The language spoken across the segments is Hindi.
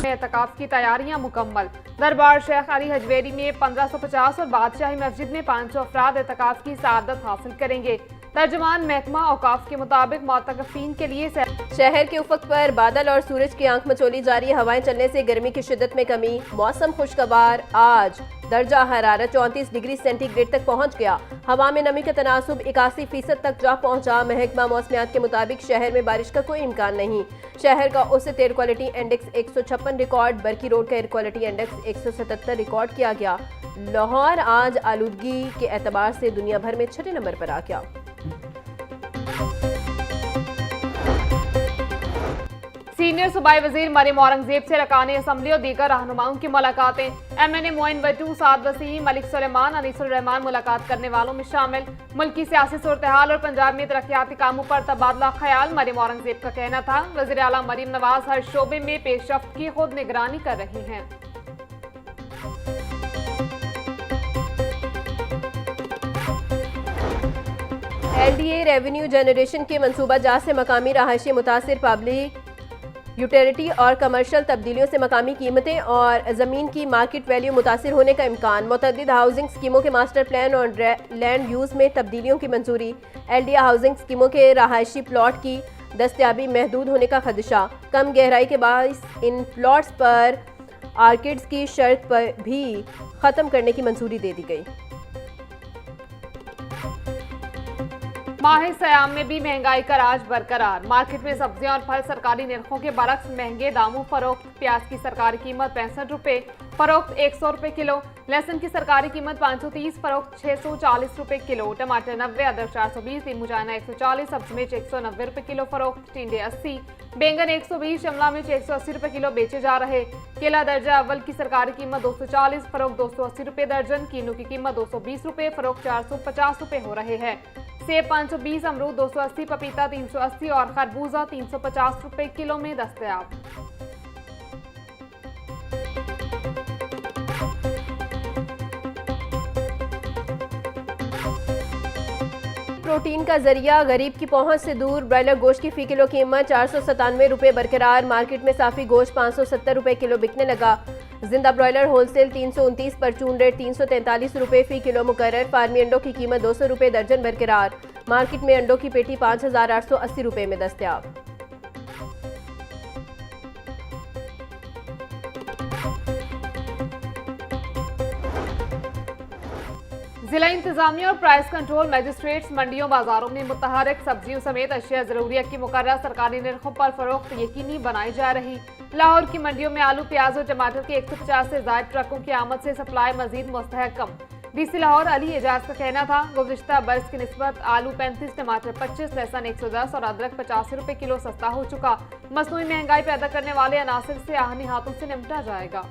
में एतकाफ की तैयारियां मुकम्मल। दरबार शेख अली हजवेरी में 1550 और बादशाही मस्जिद में 500 अफराद एतकाफ की सआदत हासिल करेंगे। तर्जुमान महकमा औकाफ के मुताबिक मोतकफीन के लिए शहर के उफक पर बादल और सूरज की आंख मचोली जारी। हवाएं चलने से गर्मी की शिद्दत में कमी। मौसम खुशगवार। आज दर्जा हरारत 34 डिग्री सेंटीग्रेड तक पहुंच गया। हवा में नमी का तनासुब 81% तक जा पहुंचा। महकमा मौसमियात के मुताबिक शहर में बारिश का कोई इम्कान नहीं। शहर का औसत air quality index 156 record. Barki road का एयर क्वालिटी इंडेक्स 177 रिकॉर्ड किया गया। लाहौर आज आलूदगी के एतबार से दुनिया भर में 6 नंबर पर आ गया। सीनियर सूबाई वजीर मरियम औरंगजेब से अरकान असम्बली और दीगर रहनुमाओं की मुलाकातें। MNA मोइन बट्टू, साद वसीम, मलिक सुलेमान, अनीसुर रहमान मुलाकात करने वालों में शामिल। मुल्क की सियासी सूरत हाल और पंजाब में तरक्याती कामों पर तबादला ख्याल। मरियम औरंगजेब का कहना था, वज़ीर आला मरियम नवाज हर शोबे में पेशरफ्त की खुद निगरानी कर रही हैं। LDA रेवेन्यू जनरेशन के मनसूबा जात से मकामी रहायशी मुतासिर। पब्लिक यूटिलिटी और कमर्शियल तब्दीलियों से मकामी कीमतें और ज़मीन की मार्केट वैल्यू मुतासिर होने का इम्कान। मुतअद्दिद हाउसिंग स्कीमों के मास्टर प्लान और लैंड यूज़ में तब्दीलियों की मंजूरी। LDA हाउसिंग स्कीमों के रहायशी प्लॉट की दस्तयाबी महदूद होने का खदशा। कम गहराई के बाइस इन प्लॉट्स पर आर्किड्स की शर्त पर भी ख़त्म करने की मंजूरी दे दी गई। माह सयाम में भी महंगाई का राज बरकरार। मार्केट में सब्जियां और फल सरकारी निर्खों के बरक्स महंगे दामों फरोख्त। प्याज की सरकारी कीमत 65 रुपए, फरोख्त 100 रुपए किलो। लहसुन की सरकारी कीमत 530, फरोख्त 640 रुपए किलो। टमाटर 90, अदरक 420, नींबू चाइना 140, सब्जी मिर्च 190 रुपए किलो फरोख्त। टिंडे 80, बैंगन 120, शिमला मिर्च 180 रुपए किलो बेचे जा रहे। केला दर्जा अव्वल की सरकारी कीमत 240, फरोख्त 280 रुपए दर्जन। कीनू की कीमत 220 रुपए, फरोख्त 450 रुपए हो रहे हैं। सेब 520, अमरूद 280, पपीता 380 और खरबूजा 350 रुपए किलो में दस्तयाब। प्रोटीन का जरिया गरीब की पहुंच से दूर। ब्रॉयलर गोश्त की फी किलो कीमत 497 रुपए बरकरार। मार्केट में साफी गोश्त 570 रुपए किलो बिकने लगा। जिंदा ब्रॉयलर होलसेल 329, परचून रेट 343 रुपए फी किलो मुकर्रर। फार्मी अंडों की कीमत 200 रुपए दर्जन बरकरार। मार्केट में अंडों की पेटी 5880 रुपए में दस्तयाब। जिला इंतजामिया और प्राइस कंट्रोल मजिस्ट्रेट्स मंडियों बाजारों में मुतहरक सब्जियों समेत अशिया जरूरियत की मुकर्रर सरकारी निर्खों पर फरोख्त यकीनी बनाई जा रही। लाहौर की मंडियों में आलू, प्याज और टमाटर के 150 से ज्यादा ट्रकों की आमद से सप्लाई मजीद मुस्तहकम। DC लाहौर अली एजाज का कहना था, गुज़िश्ता बरस की निस्बत आलू 35, टमाटर 25, लहसुन 110 और अदरक 85 रुपए किलो सस्ता हो चुका। मसनूई महंगाई पैदा करने वाले अनासिर से आहनी हाथों से निपटा जाएगा।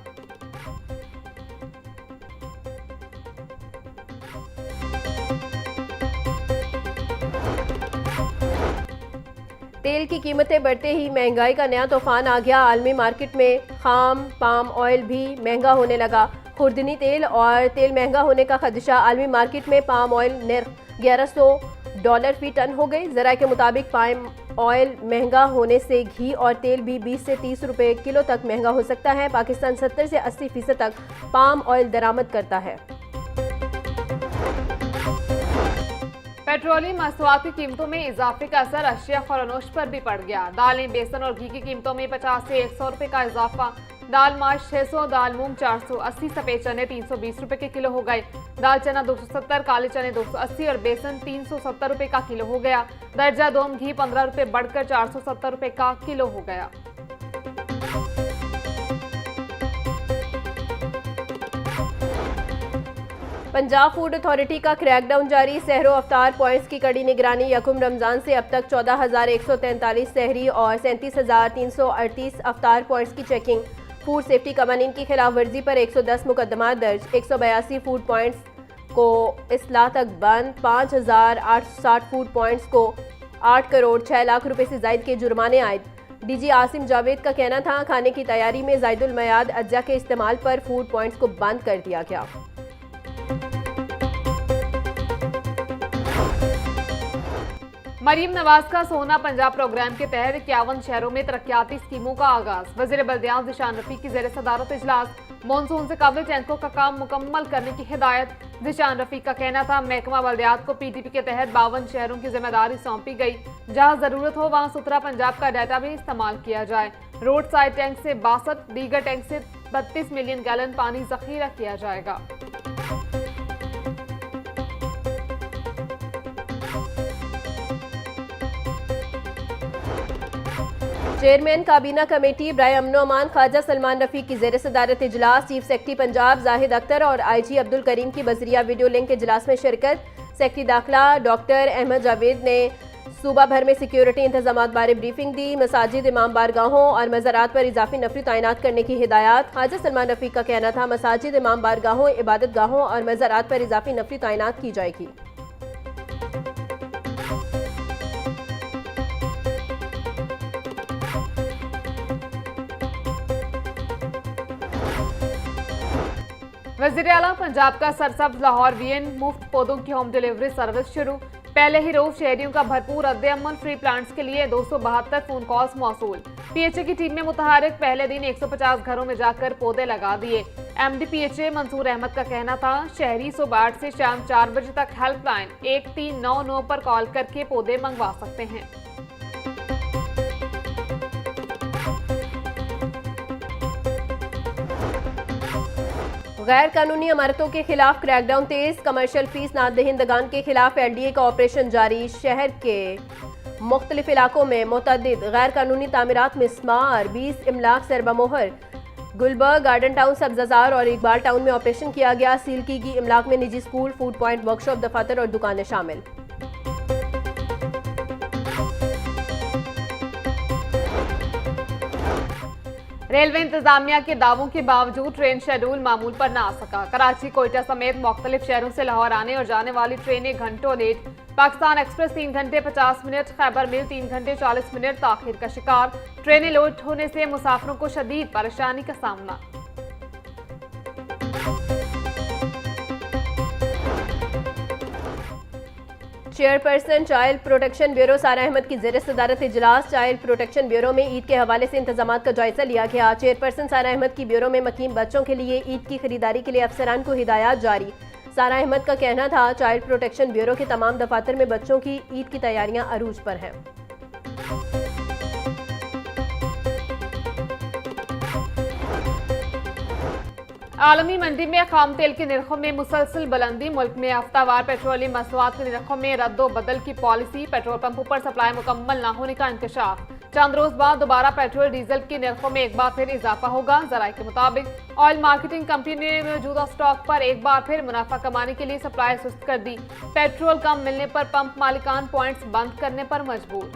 तेल की कीमतें बढ़ते ही महंगाई का नया तूफान आ गया। आलमी मार्केट में खाम पाम ऑयल भी महंगा होने लगा। खुर्दनी तेल और तेल महंगा होने का खदशा। आलमी मार्केट में पाम ऑयल निर्ख $1100 फी टन हो गई। ज़राए के मुताबिक पाम ऑयल महंगा होने से घी और तेल भी 20 से 30 रुपए किलो तक महंगा हो सकता है। पाकिस्तान 70 से 80% तक पाम ऑयल दरामद करता है। पेट्रोलियम मसनूआत की कीमतों में इजाफे का असर अशिया फरोनोश पर भी पड़ गया। दालें, बेसन और घी की कीमतों में 50 से 100 रुपए का इजाफा। दाल माश 600, दाल मूंग 480, सफेद चने 320 रुपए के किलो हो गए। दाल चना 270, काले चने 280 और बेसन 370 रुपए का किलो हो गया। दर्जा दोम घी 15 रुपए बढ़कर 470 रुपए का किलो हो गया। पंजाब फूड अथॉरिटी का क्रैकडाउन जारी। सहरो अफ्तार पॉइंट्स की कड़ी निगरानी। यकम रमजान से अब तक 14,143 सहरी और 37,338 अफ्तार पॉइंट्स की चेकिंग। फूड सेफ्टी कवानीन की खिलाफ वर्जी पर 110 मुकदमात दर्ज। 182 फूड पॉइंट्स को इसलाह तक बंद। 5,860 फूड पॉइंट्स को 8 करोड़ 6 लाख रुपए से जायद के जुर्माने आयद। DG आसिम जावेद का कहना था, खाने की तैयारी में ज़ायदुल मयाद अज्जा के इस्तेमाल पर फूड पॉइंट्स को बंद कर दिया गया। मरीम नवाज का सोना पंजाब प्रोग्राम के तहत 51 शहरों में तरक्याती स्कीमों का आगाज। वजीर बल्दियात ज़िशान रफीक की ज़ेर सदारत इजलास। मानसून से कबल टैंकों का काम मुकम्मल करने की हिदायत। ज़िशान रफीक का कहना था महकमा बल्दियात को PTP के तहत 52 शहरों की जिम्मेदारी सौंपी गई। जहां जरूरत हो वहां सुथरा पंजाब का डाटा भी इस्तेमाल किया जाए। रोड साइड टैंक से 62, दीगर टैंक से 32 मिलियन गैलन पानी जखीरा किया जाएगा। चेयरमैन काबीना कमेटी बराए अमनो अमान ख्वाजा सलमान रफीक की ज़ेर सदारत इजलास। चीफ सेक्रेटरी पंजाब जाहिद अख्तर और IG अब्दुल करीम की बजरिया वीडियो लिंक इजलास में शिरकत। सेक्रेटरी दाखिला डॉक्टर अहमद जावेद ने सूबा भर में सिक्योरिटी इंतजाम बारे ब्रीफिंग दी। मसाजिद, इमाम बारगाहों और मज़ारात पर इजाफी नफरी तैनात करने की हिदायत। ख्वाजा सलमान रफीक का कहना था मसाजिद, इमाम बारगाहों, इबादत गाहों और मज़ारात पर इजाफी नफरी तैनात की जाएगी। वज़ीर आला पंजाब का सरसब्ज लाहौर VN मुफ्त पौधों की होम डिलीवरी सर्विस शुरू। पहले ही रोज शहरियों का भरपूर रद्द-ए-अमल। फ्री प्लांट्स के लिए 272 फोन कॉल्स मौसूल। PHA की टीम में मुतहरिक पहले दिन 150 घरों में जाकर पौधे लगा दिए। MD PHA मंसूर अहमद का कहना था शहरी सुबह 8 से शाम 4 बजे तक हेल्पलाइन 1399 पर कॉल करके पौधे मंगवा सकते हैं। गैर कानूनी इमारतों के खिलाफ क्रैकडाउन तेज। कमर्शियल फीस ना दहिंदगान के खिलाफ LDA का ऑपरेशन जारी। शहर के मुख्तलिफ इलाकों में मुतअद्दिद गैर कानूनी तामीरात मिसमार। 20 इमलाक सरबमोहर। गुलबर्ग, गार्डन टाउन, सब्जाजार और इकबाल टाउन में ऑपरेशन किया गया। सील की गई इमलाक में निजी स्कूल, फूड पॉइंट, वर्कशॉप, दफातर और दुकानें शामिल। रेलवे इंतजामिया के दावों के बावजूद ट्रेन शेड्यूल मामूल पर न आ सका। कराची, कोयटा समेत मुख्तलिफ शहरों से लाहौर आने और जाने वाली ट्रेनें घंटों लेट। पाकिस्तान एक्सप्रेस 3 घंटे 50 मिनट, खैबर मेल 3 घंटे 40 मिनट ताखिर का शिकार। ट्रेनें लेट होने से मुसाफिरों को शदीद परेशानी का सामना। चेयरपर्सन चाइल्ड प्रोटेक्शन ब्यूरो सारा अहमद की ज़ेर सदारत इजलास। चाइल्ड प्रोटेक्शन ब्यूरो में ईद के हवाले से इंतजाम का जायजा लिया गया। चेयरपर्सन सारा अहमद की ब्यूरो में मकीम बच्चों के लिए ईद की खरीदारी के लिए अफसरान को हिदायत जारी। सारा अहमद का कहना था चाइल्ड प्रोटेक्शन ब्यूरो के तमाम दफातर में बच्चों की ईद की तैयारियां अरूज पर हैं। आलमी मंडी में खाम तेल के निर्खों में मुसलसल बुलंदी। मुल्क में हफ्तावार पेट्रोलियम मसनूआत के निर्खों में रद्दो बदल की पॉलिसी। पेट्रोल पंपों पर सप्लाई मुकम्मल न होने का इंकशाफ। चंद रोज बाद दोबारा पेट्रोल डीजल के निर्खों में एक बार फिर इजाफा होगा। जराये के मुताबिक ऑयल मार्केटिंग कंपनी ने मौजूदा स्टॉक पर एक बार फिर मुनाफा कमाने के लिए सप्लाई सुस्त कर दी। पेट्रोल कम मिलने पर पंप मालिकान पॉइंट्स बंद करने पर मजबूर।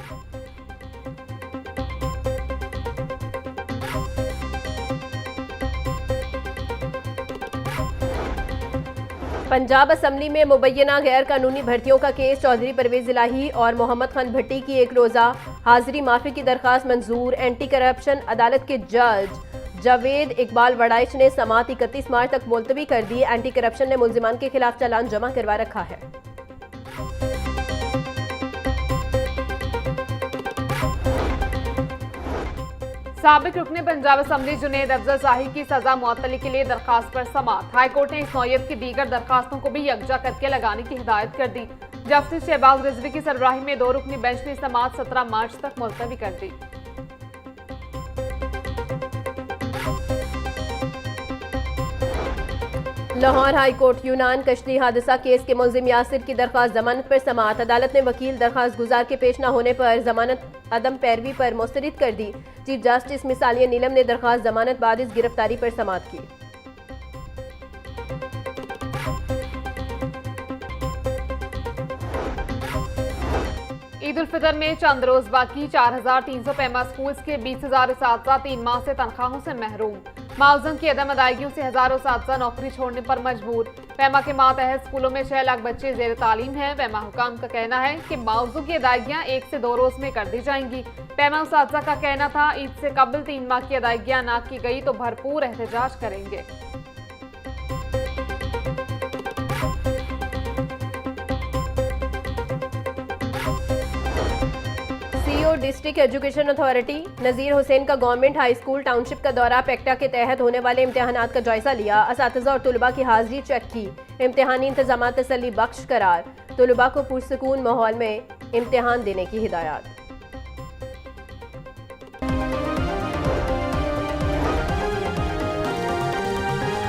पंजाब असम्बली में मुबैना गैर कानूनी भर्तियों का केस। चौधरी परवेज इलाही और मोहम्मद खान भट्टी की एक रोज़ा हाजिरी माफी की दरखास्त मंजूर। एंटी करप्शन अदालत के जज जावेद इकबाल वड़ाइच ने समात 31 मार्च तक मुलतवी कर दी। एंटी करप्शन ने मुलजिमान के खिलाफ चालान जमा करवा रखा है। साबिक रुकने पंजाब असम्बली जुनेद अफजल शाही की सजा मुअत्तली के लिए दरखास्त पर समात। हाईकोर्ट ने इस नौयत की दीगर दरखास्तों को भी यकजा करके लगाने की हिदायत कर दी। जस्टिस शहबाज रिजवी की सरबराही में 2 रुकनी बेंच ने समात 17 मार्च तक मुलतवी कर दी। लाहौर हाई कोर्ट यूनान कश्ती हादसा केस के मुलजिम यासिर की दरखास्त जमानत पर समात। अदालत ने वकील दरखास्त गुजार के पेश न होने पर जमानत अदम पैरवी पर मुस्तरद कर दी। चीफ जस्टिस मिसालिया नीलम ने दरखास्त जमानत बाद इस गिरफ्तारी पर समात की। ईद उल फितर में चंद रोज बाकी। 4300 पैमा स्कूल्स के 20,000 असातिज़ा 3 माह से तनख्वाहों से महरूम। मावजन की अदम अदायगियों से हजारों असातिज़ा नौकरी छोड़ने पर मजबूर। पैमा के मातहत स्कूलों में 6 लाख बच्चे जेर तालीम हैं। पैमा हुकाम का कहना है कि मावजों की अदायगियां 1 से 2 रोज में कर दी जाएंगी। पैमा असातिज़ा का कहना था ईद से कबल 3 माह की अदायगियां ना की गई तो भरपूर एहतजाज करेंगे। डिस्ट्रिक्ट एजुकेशन अथॉरिटी नज़ीर हुसैन का गवर्नमेंट हाई स्कूल टाउनशिप का दौरा पेक्टा के तहत होने वाले इम्तिहानात का जायजा लिया। असातिज़ा और तुलबा की हाजिरी चेक की। इम्तिहानी इंतजामात तसल्ली बख्श करार। तुलबा को पुरसकून माहौल में इम्तिहान देने की हिदायत।